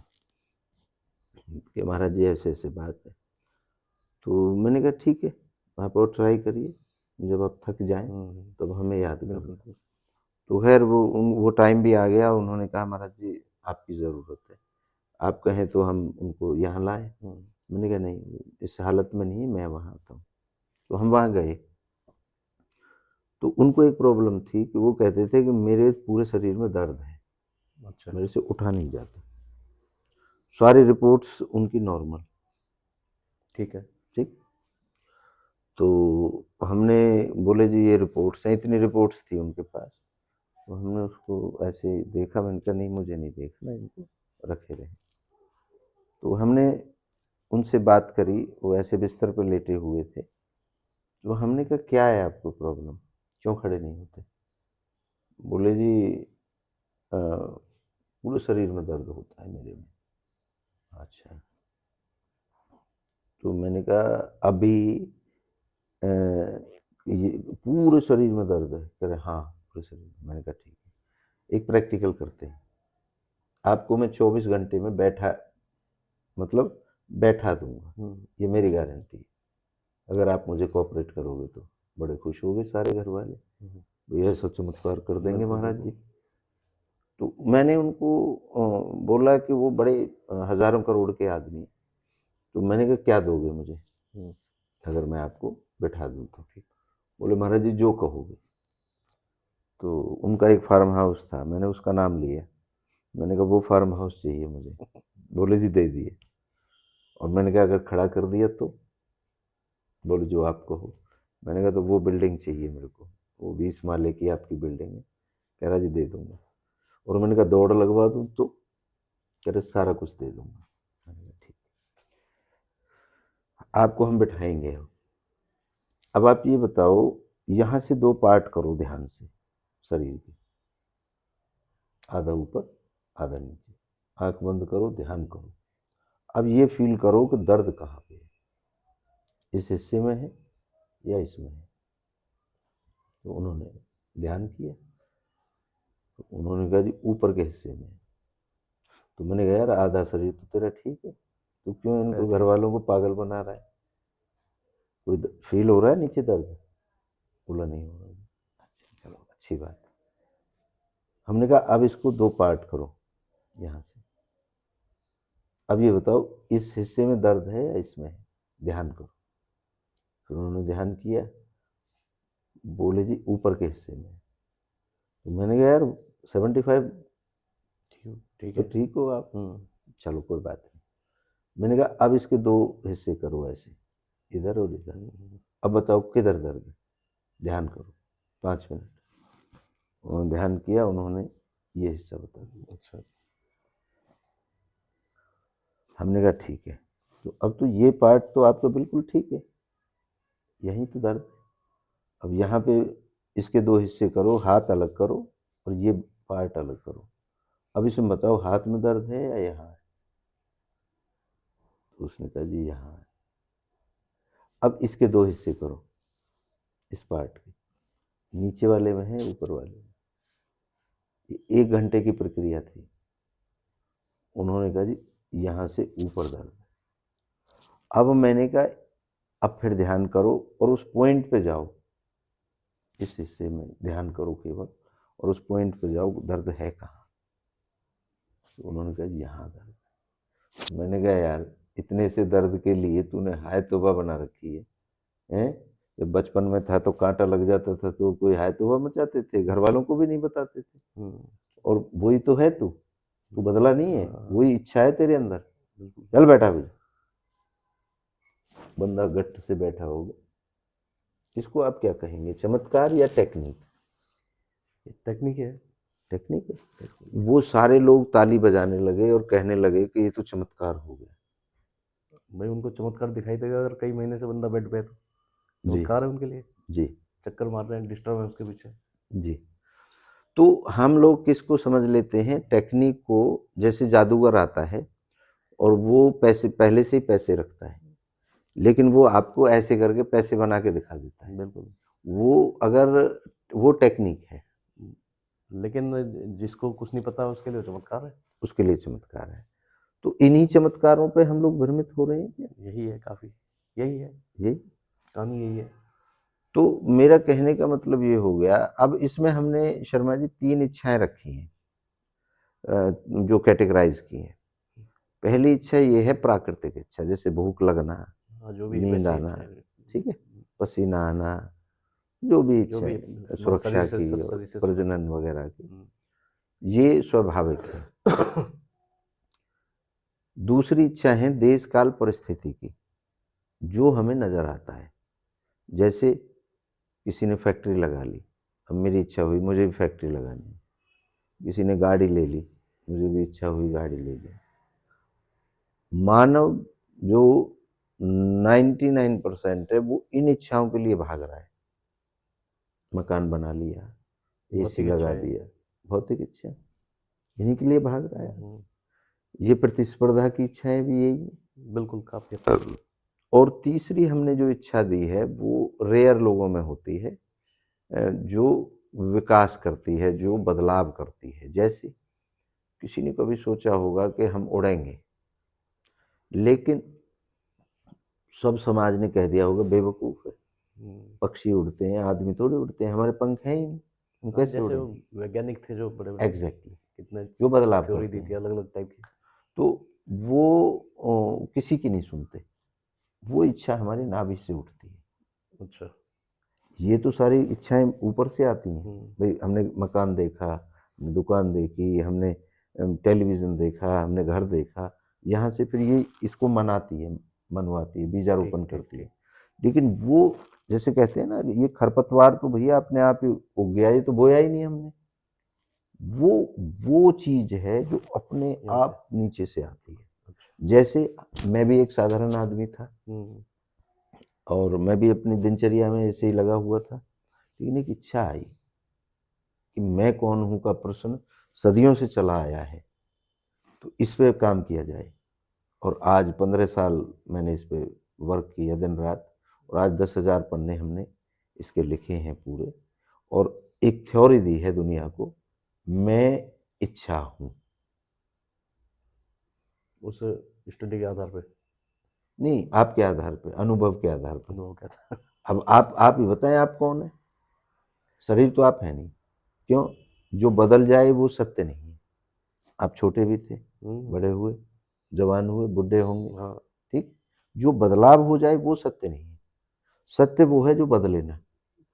A: कि महाराज जी ऐसे-ऐसे बात है। तो मैंने कहा ठीक है, आप और ट्राई करिए, जब आप थक जाएँ तब हमें याद
B: बिल्कुल।
A: करना। तो ख़ैर वो टाइम भी आ गया, उन्होंने कहा महाराज जी आपकी ज़रूरत है, आप कहें तो हम उनको यहाँ लाएँ। मैंने कहा नहीं, इस हालत में नहीं, मैं वहाँ आता हूँ। तो हम वहाँ गए। तो उनको एक प्रॉब्लम थी कि वो कहते थे कि मेरे पूरे शरीर में दर्द है,
B: अच्छा।
A: मेरे से उठा नहीं जाता। सारी रिपोर्ट्स उनकी नॉर्मल,
B: ठीक है।
A: ठीक। तो हमने बोले जी ये रिपोर्ट्स हैं, इतनी रिपोर्ट्स थी उनके पास। तो हमने उसको ऐसे देखा, मैंने कहा नहीं मुझे नहीं देखना, इनको रखे रहें। तो हमने उनसे बात करी, वो ऐसे बिस्तर पर लेटे हुए थे। तो हमने कहा क्या है आपको प्रॉब्लम, क्यों खड़े नहीं होते? बोले जी पूरे शरीर में दर्द होता है मेरे में। अच्छा। तो मैंने कहा अभी ये पूरे शरीर में दर्द है? कह रहे हाँ पूरे शरीर में। मैंने कहा ठीक है, एक प्रैक्टिकल करते हैं, आपको मैं 24 घंटे में मतलब बैठा दूंगा, ये मेरी गारंटी है। अगर आप मुझे कोऑपरेट करोगे तो। बड़े खुश हो गए सारे घर वाले, भैया सब चमत्कार कर देंगे महाराज जी। तो मैंने उनको बोला कि वो बड़े हजारों करोड़ के आदमी हैं। तो मैंने कहा क्या दोगे मुझे अगर मैं आपको बैठा दूं तो? ठीक। बोले महाराज जी जो कहोगे। तो उनका एक फार्म हाउस था, मैंने उसका नाम लिया, मैंने कहा वो फार्म हाउस चाहिए मुझे। बोले जी दे दिए। और मैंने कहा अगर खड़ा कर दिया तो? बोले जो आप कहो। मैंने कहा तो वो बिल्डिंग चाहिए मेरे को, वो 20 माले की आपकी बिल्डिंग है। कह रहा जी दे दूंगा। और मैंने कहा दौड़ लगवा दूं तो? कह रहे सारा कुछ दे दूंगा। मैंने कहा ठीक, आपको हम बिठाएंगे। अब आप ये बताओ, यहाँ से 2 पार्ट करो ध्यान से शरीर के, आधा ऊपर आधा नीचे, आंख बंद करो, ध्यान करो। अब ये फील करो कि दर्द कहाँ पे है, इस हिस्से में है या इसमें है? तो उन्होंने ध्यान किया, तो उन्होंने कहा जी ऊपर के हिस्से में है। तो मैंने कहा यार आधा शरीर तो तेरा ठीक है, तो क्यों इनको घर वालों को पागल बना रहा है? कोई फील हो रहा है नीचे दर्द? बोला नहीं हो रहा। अच्छा चलो अच्छी बात है। हमने कहा अब इसको 2 पार्ट करो यहाँ से। अब ये बताओ इस हिस्से में दर्द है या इसमें है? ध्यान करो। फिर उन्होंने ध्यान किया, बोले जी ऊपर के हिस्से में। तो मैंने कहा यार 75
B: ठीक
A: तो
B: है।
A: ठीक हो आप। चलो कोई बात नहीं। मैंने कहा अब इसके 2 हिस्से करो ऐसे, इधर और इधर। अब बताओ किधर दर्द है? ध्यान करो 5 मिनट। उन्होंने ध्यान किया, उन्होंने ये हिस्सा बता दिया।
B: अच्छा।
A: हमने कहा ठीक है, तो अब तो ये पार्ट तो आपका बिल्कुल ठीक है, यहीं तो दर्द है। अब यहाँ पे इसके 2 हिस्से करो, हाथ अलग करो और ये पार्ट अलग करो। अब इसमें बताओ हाथ में दर्द है या यहाँ है? तो उसने कहा जी यहाँ है। अब इसके 2 हिस्से करो, इस पार्ट के, नीचे वाले में है ऊपर वाले में। ये 1 घंटे की प्रक्रिया थी। उन्होंने कहा जी यहाँ से ऊपर दर्द है। अब मैंने कहा अब फिर ध्यान करो और उस पॉइंट पे जाओ, इस हिस्से में ध्यान करो केवल, और उस पॉइंट पे जाओ दर्द है कहाँ? तो उन्होंने कहा यहाँ दर्द है। मैंने कहा यार इतने से दर्द के लिए तूने हाय तौबा बना रखी है, हैं? जब बचपन में था तो कांटा लग जाता था तो कोई हाय तौबा मचाते थे, घर वालों को भी नहीं बताते थे। और वही तो है तू बदला नहीं है, वही इच्छा है तेरे अंदर। चल बैठा भाई। बंदा गट्ट से बैठा होगा। इसको आप क्या कहेंगे, चमत्कार या टेक्निक?
B: ये टेक्निक है।
A: टेक्निक है। वो सारे लोग ताली बजाने लगे और कहने लगे कि ये तो चमत्कार हो गया।
B: भाई उनको चमत्कार दिखाई देगा अगर कई महीने से बंदा बेड पे है तो
A: जी
B: चमत्कार है उनके लिए,
A: जी
B: चक्कर मार रहे हैं, डिस्टर्ब है उसके पीछे।
A: जी। तो हम लोग किसको समझ लेते हैं, टेक्निक को, जैसे जादूगर आता है और वो पैसे पहले से ही पैसे रखता है, लेकिन वो आपको ऐसे करके पैसे बना के दिखा देता है।
B: बिल्कुल।
A: वो अगर वो टेक्निक है,
B: लेकिन जिसको कुछ नहीं पता उसके लिए चमत्कार है।
A: उसके लिए चमत्कार है। तो इन्हीं चमत्कारों पे हम लोग भ्रमित हो रहे हैं क्या?
B: यही है काफी, यही है
A: ये
B: कहानी, यही है।
A: तो मेरा कहने का मतलब ये हो गया। अब इसमें हमने शर्मा जी 3 इच्छाएं रखी हैं, जो कैटेगराइज की हैं। पहली इच्छा ये है प्राकृतिक इच्छा, जैसे भूख लगना,
B: हाँ, जो भी
A: नींद
B: वैसी
A: आना,
B: इच्छा है,
A: ठीक है, पसीना आना, जो भी
B: जो
A: इच्छा
B: भी
A: है, सुरक्षा की और
B: शरीर से
A: प्रजनन
B: सुरक्षित।
A: वगैरह की,
B: हम्म।
A: ये स्वाभाविक है। दूसरी इच्छा है देश काल परिस्थिति की, जो हमें नजर आता है। जैसे किसी ने फैक्ट्री लगा ली, अब मेरी इच्छा हुई मुझे भी फैक्ट्री लगानी है। किसी ने गाड़ी ले ली, मुझे भी इच्छा हुई गाड़ी ले ली। मानव जो 99% है वो इन इच्छाओं के लिए भाग रहा है। मकान बना लिया, एसी
B: भौतिक
A: लगा
B: इच्छाएं।
A: दिया, भौतिक इच्छा इन्हीं के लिए भाग रहा है।
B: हम्म,
A: ये प्रतिस्पर्धा की इच्छाएं भी यही
B: बिल्कुल काफी।
A: है। और तीसरी हमने जो इच्छा दी है वो रेयर लोगों में होती है, जो विकास करती है, जो बदलाव करती है। जैसे किसी ने कभी सोचा होगा कि हम उड़ेंगे, लेकिन सब समाज ने कह दिया होगा बेवकूफ़ है, पक्षी उड़ते हैं, आदमी थोड़े उड़ते हैं, हमारे पंख हैं ही नहीं, हम
B: हाँ,
A: कैसे
B: जैसे वो
A: उड़ेंगे?
B: वैज्ञानिक थे जो बड़े बड़े,
A: एग्जैक्टली,
B: कितने
A: जो बदलाव
B: थ्योरी
A: करते
B: दी थी
A: हैं।
B: अलग अलग टाइप की।
A: तो वो किसी की नहीं सुनते, वो इच्छा हमारी नाभि से उठती है।
B: अच्छा।
A: ये तो सारी इच्छाएं ऊपर से आती हैं।
B: हम्म।
A: भाई हमने मकान देखा, हमने दुकान देखी, हमने टेलीविज़न देखा, हमने घर देखा, यहाँ से फिर ये इसको मनाती है, मनवाती है, बीजारोपण
B: ठीक ठीक
A: करती है।
B: ठीक।
A: लेकिन वो जैसे कहते हैं ना, ये खरपतवार तो भैया अपने आप ही उग गया, ये तो बोया ही नहीं हमने। वो वो चीज़ है जो अपने
B: यहाँ से।
A: आप नीचे से आती है।
B: अच्छा।
A: जैसे मैं भी एक साधारण आदमी था
B: हम्म।
A: और मैं भी अपनी दिनचर्या में ऐसे ही लगा हुआ था, लेकिन एक इच्छा आई कि मैं कौन हूँ का प्रश्न सदियों से चला आया है, तो इस पे काम किया जाए। और आज 15 साल मैंने इस पे वर्क किया दिन रात, और आज 10,000 पन्ने हमने इसके लिखे हैं पूरे। और एक थ्योरी दी है दुनिया को, मैं इच्छा हूँ।
B: उस स्टडी के आधार पे।
A: नहीं, आपके आधार पे, अनुभव के आधार पे।
B: अनुभव क्या था?
A: अब आप ही बताएं आप कौन है? शरीर तो आप है नहीं। क्यों? जो बदल जाए वो सत्य नहीं है। आप छोटे भी थे, बड़े हुए, जवान हुए, बुढ़े होंगे,
B: हाँ,
A: ठीक? जो बदलाव हो जाए वो सत्य नहीं है। सत्य वो है जो बदले ना।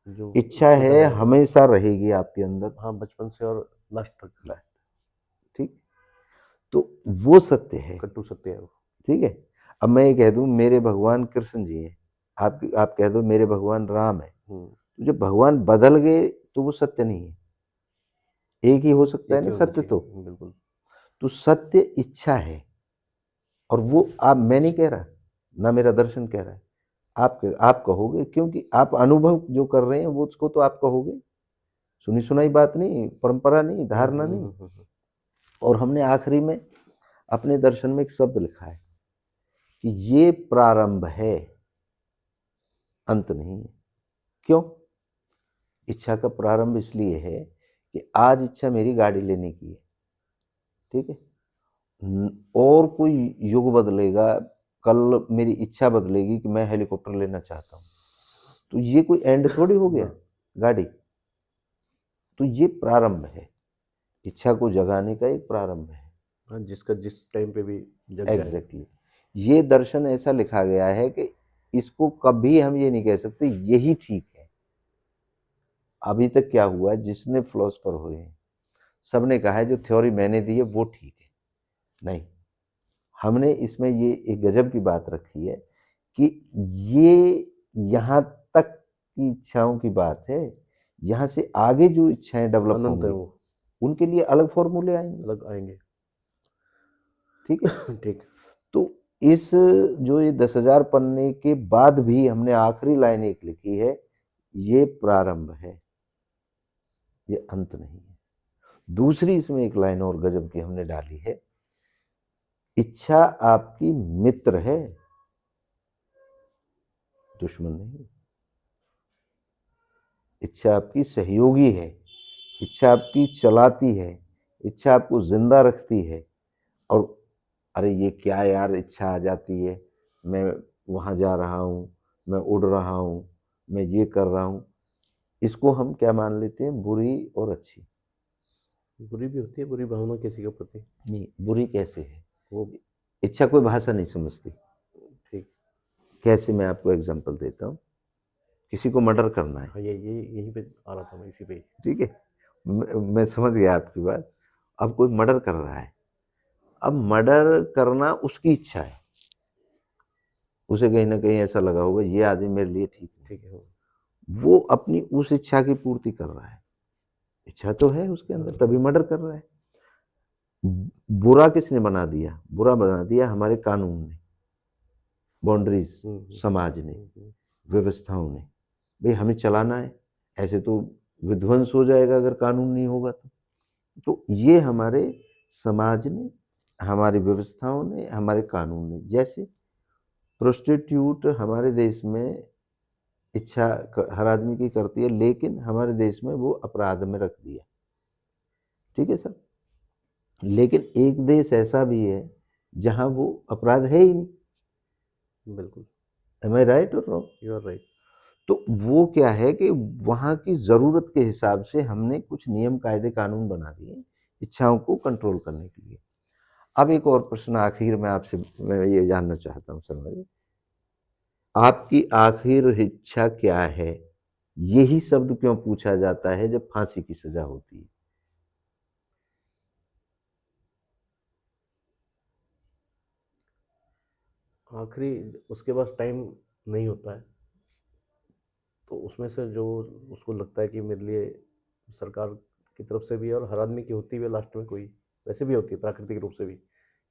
B: जो
A: इच्छा
B: खुद
A: है
B: रहे।
A: हमेशा रहेगी आपके अंदर,
B: हाँ, बचपन से और लास्ट तक।
A: ठीक? तो वो सत्य है,
B: कट्टू सत्य है वो।
A: ठीक है? अब मैं ये कह दूं मेरे भगवान कृष्ण जी हैं, आप कह दो मेरे भगवान राम है, तो जब भगवान बदल गए तो वो सत्य नहीं है। एक ही हो सकता है
B: एक
A: ना
B: ही होना
A: सत्य तो।
B: चाहिए, बिल्कुल।
A: तो सत्य इच्छा है, और वो आप, मैं नहीं कह रहा, ना मेरा दर्शन कह रहा है, आप कहोगे, क्योंकि आप अनुभव जो कर रहे हैं वो उसको तो आप कहोगे। सुनी सुनाई बात नहीं, परंपरा नहीं, धारणा नहीं। और हमने आखिरी में अपने दर्शन में एक शब्द लिखा है कि ये प्रारंभ है, अंत नहीं है। क्यों? इच्छा का प्रारंभ इसलिए है कि आज इच्छा मेरी गाड़ी लेने की है, ठीक है? और कोई युग बदलेगा, कल मेरी इच्छा बदलेगी कि मैं हेलीकॉप्टर लेना चाहता हूँ, तो ये कोई एंड थोड़ी हो गया गाड़ी। तो ये प्रारंभ है, इच्छा को जगाने का एक प्रारंभ है।
B: हाँ, जिसका जिस टाइम पे भी जग जाए।
A: एग्जैक्टली, ये दर्शन ऐसा लिखा गया है कि इसको कभी हम ये नहीं कह सकते यही ठीक है। अभी तक क्या हुआ है, जिसने फिलोसफर हुए हैं सबने कहा है जो थ्योरी मैंने दी है वो ठीक है। नहीं, हमने इसमें ये एक गजब की बात रखी है कि ये यहाँ तक की इच्छाओं की बात है, यहाँ से आगे जो इच्छाएं डेवलप
B: अनंत है
A: होंगी
B: वो।
A: उनके लिए अलग फॉर्मूले आएंगे।
B: अलग आएंगे।
A: ठीक है।
B: ठीक।
A: तो इस जो ये 10,000 पन्ने के बाद भी हमने आखिरी लाइन एक लिखी है, ये प्रारंभ है, ये अंत नहीं है। दूसरी इसमें एक लाइन और गजब की हमने डाली है, इच्छा आपकी मित्र है, दुश्मन नहीं। इच्छा आपकी सहयोगी है, इच्छा आपकी चलाती है, इच्छा आपको जिंदा रखती है। और अरे ये क्या यार, इच्छा आ जाती है, मैं वहां जा रहा हूं, मैं उड़ रहा हूं, मैं ये कर रहा हूं, इसको हम क्या मान लेते हैं, बुरी और अच्छी।
B: बुरी भी होती है, बुरी भावना किसी के प्रति।
A: नहीं, बुरी कैसे है,
B: वो
A: इच्छा कोई भाषा नहीं समझती।
B: ठीक।
A: कैसे, मैं आपको एग्जांपल देता हूँ। किसी को मर्डर करना है,
B: हाँ, ये यहीं पे आ रहा था मैं, इसी पे ही।
A: ठीक है, मैं समझ गया आपकी बात। अब कोई मर्डर कर रहा है, अब मर्डर करना उसकी इच्छा है, उसे कहीं ना कहीं ऐसा लगा होगा ये आदमी मेरे लिए ठीक नहीं,
B: ठीक है।
A: वो अपनी उस इच्छा की पूर्ति कर रहा है, इच्छा तो है उसके अंदर, तभी मर्डर कर रहा है। बुरा किसने बना दिया, बुरा बना दिया हमारे कानून ने, बाउंड्रीज, समाज ने, व्यवस्थाओं ने। भाई हमें चलाना है, ऐसे तो विध्वंस हो जाएगा अगर कानून नहीं होगा तो ये हमारे समाज ने, हमारी व्यवस्थाओं ने, हमारे कानून ने, जैसे प्रोस्टिट्यूट हमारे देश में इच्छा हर आदमी की करती है, लेकिन हमारे देश में वो अपराध में रख दिया, ठीक है सर। लेकिन एक देश ऐसा भी है जहां वो अपराध है ही नहीं।
B: बिल्कुल।
A: एम आई राइट और रॉन्ग?
B: You are right.
A: तो वो क्या है कि वहां की जरूरत के हिसाब से हमने कुछ नियम कायदे कानून बना दिए इच्छाओं को कंट्रोल करने के लिए। अब एक और प्रश्न आखिर में आपसे मैं ये जानना चाहता हूँ सर, आपकी आखिर इच्छा क्या है? यही शब्द क्यों पूछा जाता है जब फांसी की सजा होती है?
B: आखिरी, उसके पास टाइम नहीं होता है, तो उसमें से जो उसको लगता है कि मेरे लिए सरकार की तरफ से भी है, और हर आदमी की होती भी है लास्ट में, कोई वैसे भी होती है प्राकृतिक रूप से भी,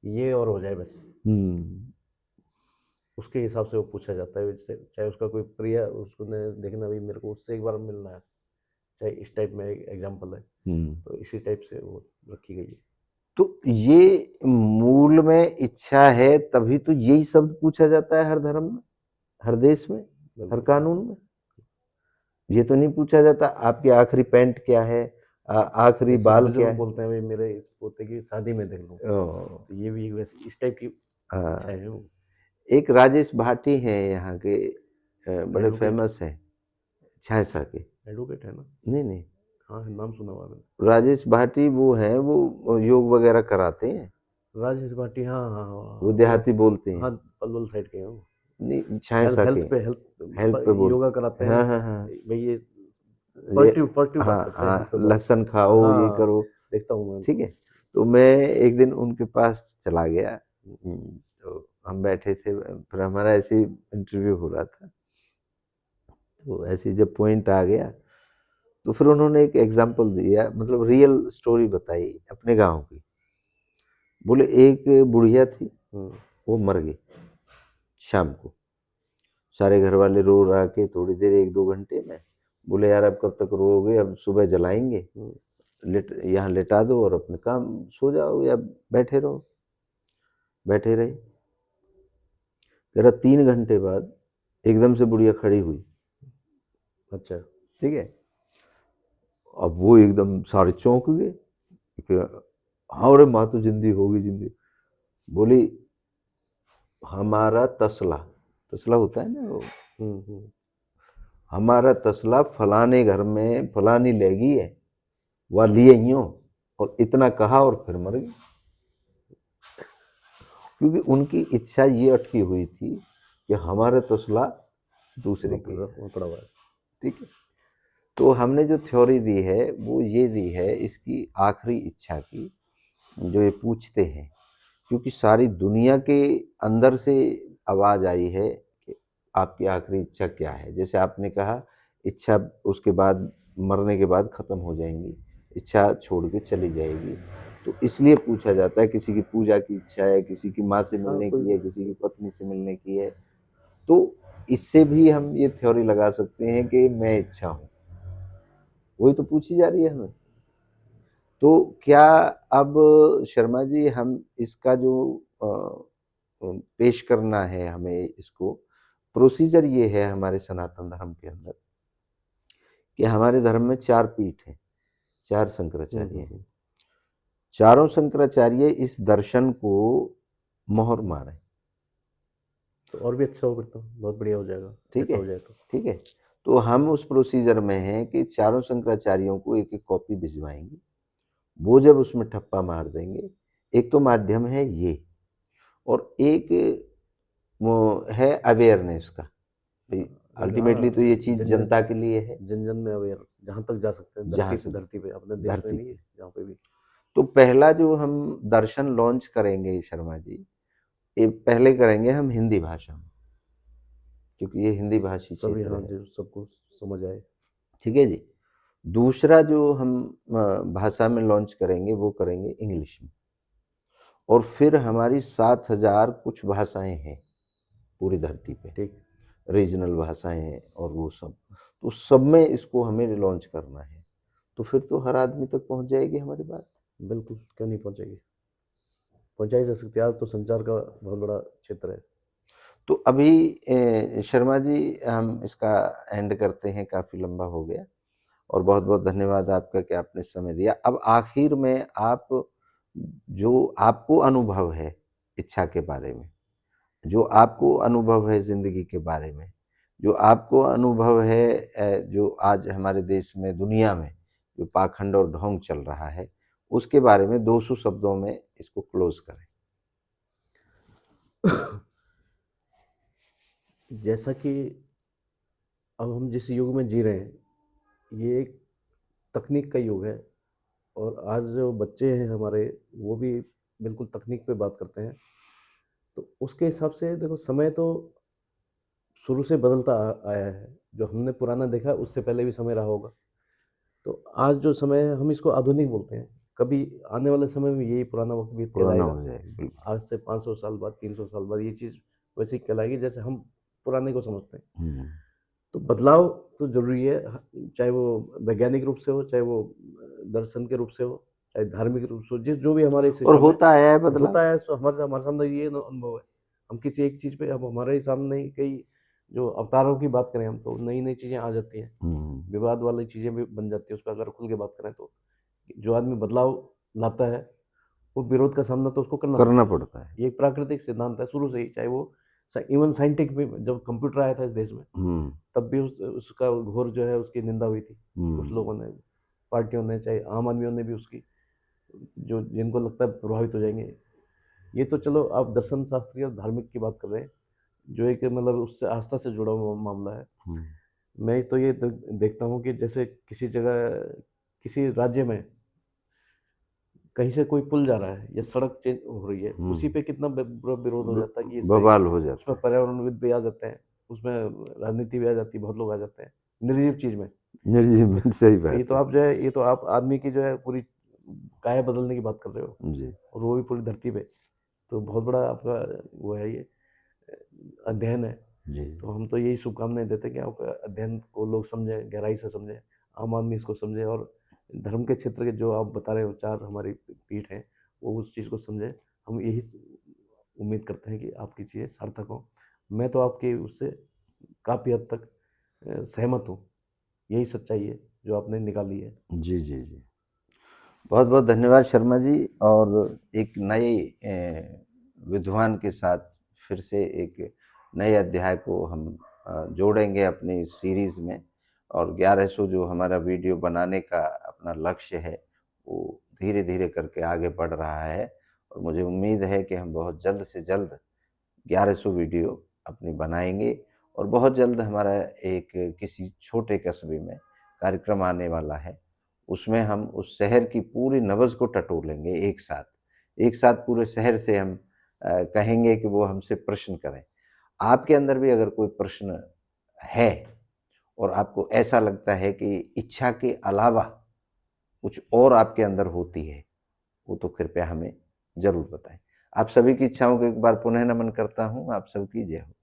B: ये और हो जाए बस, उसके हिसाब से वो पूछा जाता है। चाहे उसका कोई प्रिय, उसको देखना भी, मेरे को उससे एक बार मिलना है, चाहे इस टाइप में एग्जाम्पल है, तो इसी टाइप से वो रखी गई है।
A: तो ये मूल में इच्छा है, तभी तो यही शब्द पूछा जाता है हर धर्म में, हर देश में, हर कानून में। ये तो नहीं पूछा जाता आपकी आखिरी पैंट क्या है, आखिरी
B: जैसे
A: बाल क्या
B: बुजुर्ग
A: है।
B: बोलते हैं भाई मेरे इस पोते की शादी में देख लूं, तो ये भी वैसे इस टाइप की इच्छा है वो।
A: एक राजेश भाटी हैं यहाँ के, बड़े
B: एडवोकेट,
A: फेमस हैं, छायसा के।
B: एडवोकेट है ना?
A: नहीं नहीं,
B: हाँ, नाम सुना हुआ है मैंने।
A: राजेश भाटी वो हैं, वो योग वगैरह कराते हैं,
B: राजेश भाटी, हाँ हाँ हाँ
A: वो
B: हाँ, वो
A: देहाती बोलते हैं।
B: हाँ, पलवल साइड के हैं वो।
A: नहीं,
B: हेल्थ
A: छायसा के,
B: हेल्थ पे
A: हेल्थ
B: हेल्थ
A: पे
B: योगा
A: बोलते
B: कराते
A: हैं।
B: हैं
A: हाँ हाँ हाँ,
B: भाई, ये
A: ये
B: पॉजिटिव पॉजिटिव बात
A: हाँ
B: करते हैं, हेल्थ
A: हाँ,
B: पे बहुत।
A: लहसुन खाओ, ये
B: हाँ,
A: करो,
B: देखता हूँ मैं
A: ठीक
B: उनको।
A: है। तो मैं एक दिन उनके पास चला गया, तो हम बैठे थे, फिर हमारा ऐसे इंटरव्यू हो रहा था, तो ऐसे जब पॉइंट आ गया तो फिर उन्होंने एक एग्जांपल दिया, मतलब रियल स्टोरी बताई अपने गांव की। बोले एक बुढ़िया थी, वो मर गई शाम को, सारे घर वाले रो रहा के थोड़ी देर 1-2 घंटे में, बोले यार अब कब तक रोओगे, अब सुबह जलाएंगे, यहाँ लेटा दो और अपने काम सो जाओ या बैठे रहो। बैठे रहे, तेरा 3 घंटे बाद एकदम से बुढ़िया खड़ी हुई।
B: अच्छा।
A: ठीक है, अब वो एकदम सारे चौंक गए कि हाँ अरे माँ तो जिंदी होगी, जिंदी। बोली हमारा तसला, तसला होता है ना वो, हमारा तसला फलाने घर में फलानी लेगी है, वह लिए यूं, और इतना कहा और फिर मर गई, क्योंकि उनकी इच्छा ये अटकी हुई थी कि हमारा तसला दूसरे की है।
B: पड़ा हुआ है।
A: ठीक है, तो हमने जो थ्योरी दी है वो ये दी है इसकी आखिरी इच्छा की, जो ये पूछते हैं, क्योंकि सारी दुनिया के अंदर से आवाज आई है कि आपकी आखिरी इच्छा क्या है। जैसे आपने कहा इच्छा उसके बाद, मरने के बाद खत्म हो जाएंगी, इच्छा छोड़ के चली जाएगी। तो इसलिए पूछा जाता है, किसी की पूजा की इच्छा है, किसी की माँ से
B: हाँ,
A: मिलने
B: कोई
A: की है, किसी की पत्नी से मिलने की है, तो इससे भी हम ये थ्योरी लगा सकते हैं कि मैं इच्छा हूँ। वही तो पूछी जा रही है हमें। तो क्या अब शर्मा जी हम इसका जो पेश करना है हमें इसको, प्रोसीजर ये है हमारे सनातन धर्म के अंदर कि हमारे धर्म में 4 पीठ हैं, 4 शंकराचार्य हैं। चारों शंकराचार्य इस दर्शन को मोहर मारे।
B: तो और भी अच्छा हो फिर तो बहुत बढ़िया हो जाएगा,
A: ठीक
B: ऐसा
A: है,
B: हो जाए तो।
A: ठीक है। तो हम उस प्रोसीजर में हैं कि चारों शंकराचार्यों को एक-एक कॉपी भिजवाएँगे। वो जब उसमें ठप्पा मार देंगे, एक तो माध्यम है ये, और एक वो है अवेयरनेस का। भई अल्टीमेटली तो ये
B: हाँ,
A: चीज़
B: जन जन
A: जनता के लिए है,
B: जन जन में अवेयर जहाँ तक जा सकते हैं,
A: जहाँ से
B: धरती पे अपने देश में
A: धरती
B: भी,
A: पे।
B: जहाँ पे भी।
A: तो पहला जो हम दर्शन लॉन्च करेंगे शर्मा जी, ये पहले करेंगे हम हिंदी भाषा में, क्योंकि ये हिंदी भाषी
B: सभी,
A: क्षेत्र
B: हाँ,
A: है।
B: जो सबको समझ आए।
A: ठीक है जी। दूसरा जो हम भाषा में लॉन्च करेंगे वो करेंगे इंग्लिश में, और फिर हमारी 7,000 कुछ भाषाएँ हैं पूरी धरती पे,
B: ठीक,
A: रीजनल भाषाएँ हैं और वो सब। तो सब में इसको हमें लॉन्च करना है। तो फिर तो हर आदमी तक पहुँच जाएगी हमारी बात।
B: बिल्कुल, क्यों नहीं पहुँचेगी? पहुँचाई जा सकती है, आज तो संचार का बहुत बड़ा क्षेत्र है।
A: तो अभी शर्मा जी हम इसका एंड करते हैं, काफ़ी लंबा हो गया, और बहुत-बहुत धन्यवाद आपका कि आपने समय दिया। अब आखिर में आप, जो आपको अनुभव है इच्छा के बारे में, जो आपको अनुभव है ज़िंदगी के बारे में, जो आपको अनुभव है जो आज हमारे देश में, दुनिया में जो पाखंड और ढोंग चल रहा है, उसके बारे में 200 शब्दों में इसको क्लोज़ करें।
B: जैसा कि अब हम जिस युग में जी रहे हैं, ये एक तकनीक का युग है, और आज जो बच्चे हैं हमारे, वो भी बिल्कुल तकनीक पे बात करते हैं। तो उसके हिसाब से देखो, समय तो शुरू से बदलता आया है। जो हमने पुराना देखा, उससे पहले भी समय रहा होगा। तो आज जो समय है, हम इसको आधुनिक बोलते हैं। कभी आने वाले समय में यही पुराना वक़्त बीत के
A: पुराना
B: लाएगा।
A: हो जाएगा, बिल्कुल।
B: आज से 500 साल बाद, 300 साल बाद ये चीज़ वैसे ही कहलाएगी जैसे हम पुराने को समझते हैं।
A: हुँ।
B: तो बदलाव तो ज़रूरी है, चाहे वो वैज्ञानिक रूप से हो, चाहे वो दर्शन के रूप से हो, चाहे धार्मिक रूप से हो, जिस जो भी हमारे
A: और
B: सिस्टम है,
A: होता आया है
B: और
A: बदलाव।
B: होता है, सो हमारे हमारे सामने ये अनुभव है। हम किसी एक चीज़ पे, अब हमारे सामने ही कई जो अवतारों की बात करें हम, तो नई-नई चीज़ें आ जाती हैं।
A: हुँ।
B: विवाद वाली चीज़ें भी बन जाती हैं, उस पे अगर खुल के बात करें तो। जो आदमी बदलाव लाता है, वो विरोध का सामना तो उसको करना
A: करना
B: पड़ता है।
A: पड़ता है।
B: ये एक प्राकृतिक सिद्धांत है शुरू से ही, चाहे वो इवन साइंटिफिक में जब कंप्यूटर आया था इस देश में,
A: हुँ।
B: तब भी उसका घोर जो है उसकी निंदा हुई थी। कुछ
A: हुँ।
B: लोगों ने, पार्टियों ने, चाहे आम आदमियों ने भी उसकी, जो जिनको लगता है प्रभावित हो जाएंगे। ये तो चलो आप दर्शन शास्त्री और धार्मिक की बात कर रहे हैं, जो एक मतलब उससे आस्था से जुड़ा हुआ मामला है।
A: हुँ।
B: मैं तो ये देखता हूँ कि जैसे किसी जगह, किसी राज्य में कहीं से कोई पुल जा रहा है या सड़क चेंज हो रही है,
A: हुँ।
B: उसी पे कितना बुरा विरोध हो जाता है कि इससे,
A: बवाल हो जाता
B: उसमें
A: है।
B: पर्यावरणविद भी आ जाते हैं, उसमें राजनीति भी आ जाती है, बहुत लोग आ जाते हैं निर्जीव चीज़ में। तो
A: निर्जीव सही
B: तो ये
A: बात
B: तो
A: है।
B: आप जो है, ये तो आप आदमी की जो है पूरी काया बदलने की बात कर रहे हो,
A: जी।
B: और वो भी पूरी धरती पे। तो बहुत बड़ा आपका वो है ये अध्ययन है।
A: जी।
B: तो हम तो यही शुभकामनाएं देते हैं कि आप अध्ययन को लोग समझें, गहराई से समझें, आम आदमी इसको समझे, और धर्म के क्षेत्र के जो आप बता रहे हो, 4 हमारी पीठ हैं, वो उस चीज़ को समझें। हम यही उम्मीद करते हैं कि आपकी चीज़ें सार्थक हों। मैं तो आपकी उससे काफ़ी हद तक सहमत हूँ। यही सच्चाई है जो आपने निकाली है।
A: जी, जी, जी। बहुत-बहुत धन्यवाद शर्मा जी, और एक नए विद्वान के साथ फिर से एक नए अध्याय को हम जोड़ेंगे अपनी सीरीज़ में, और 1100 जो हमारा वीडियो बनाने का अपना लक्ष्य है, वो धीरे-धीरे करके आगे बढ़ रहा है, और मुझे उम्मीद है कि हम बहुत जल्द से जल्द 1100 वीडियो अपनी बनाएँगे, और बहुत जल्द हमारा एक किसी छोटे कस्बे में कार्यक्रम आने वाला है। उसमें हम उस शहर की पूरी नब्ज़ को टटोलेंगे एक साथ। एक साथ पूरे शहर से हम कहेंगे कि वो हमसे प्रश्न करें। आपके अंदर भी अगर कोई प्रश्न है, और आपको ऐसा लगता है कि इच्छा के अलावा कुछ और आपके अंदर होती है, वो तो कृपया हमें जरूर बताएं। आप सभी की इच्छाओं को एक बार पुनः नमन करता हूँ। आप सबकी जय हो।